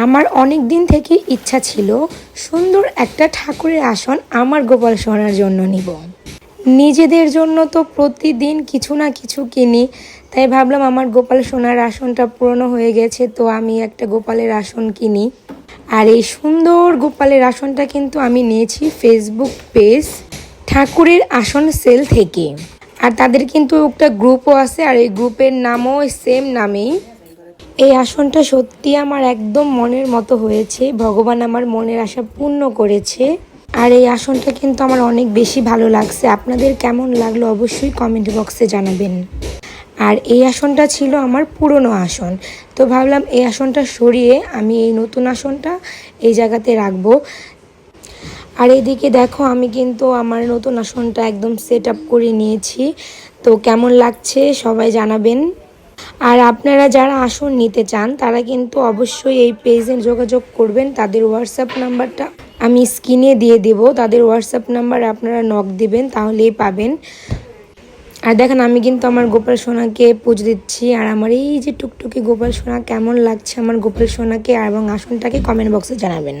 আমার অনেক দিন থেকে ইচ্ছা ছিল সুন্দর একটা ঠাকুরের আসন আমার গোপাল সোনার জন্য নিব। নিজেদের জন্য তো প্রতিদিন কিছু না কিছু কিনি, তাই ভাবলাম আমার গোপাল সোনার আসনটা পুরনো হয়ে গেছে, তো আমি একটা গোপালের আসন কিনি। আর এই সুন্দর গোপালের আসনটা কিন্তু আমি নিয়েছি ফেসবুক পেজ ঠাকুরের আসন সেল থেকে। আর তাদের কিন্তু একটা গ্রুপও আছে, আর এই গ্রুপের নামও সেম নামেই। এই আসনটা সত্যি আমার একদম মনের মতো হয়েছে, ভগবান আমার মনের আশা পূর্ণ করেছে। আর এই আসনটা কিন্তু আমার অনেক বেশি ভালো লাগছে। আপনাদের কেমন লাগলো অবশ্যই কমেন্ট বক্সে জানাবেন। আর এই আসনটা ছিল আমার পুরনো আসন, তো ভাবলাম এই আসনটা সরিয়ে আমি এই নতুন আসনটা এই জায়গাতে রাখবো। আর এদিকে দেখো আমি কিন্তু আমার নতুন আসনটা একদম সেট আপ করে নিয়েছি, তো কেমন লাগছে সবাই জানাবেন। আর আপনারা যারা আসন নিতে চান তারা কিন্তু অবশ্যই এই পেজে যোগাযোগ করবেন। তাদের হোয়াটসঅ্যাপ নাম্বারটা আমি স্ক্রিনে দিয়ে দেব, তাদের হোয়াটসঅ্যাপ নাম্বার আপনারা নক দিবেন, তাহলেই পাবেন। আর দেখেন আমি কিন্তু আমার গোপাল সোনাকে পুজো দিচ্ছি। আর আমার এই যে টুকটুকি গোপাল সোনা কেমন লাগছে আমার গোপাল সোনাকে এবং আসনটাকে কমেন্ট বক্সে জানাবেন।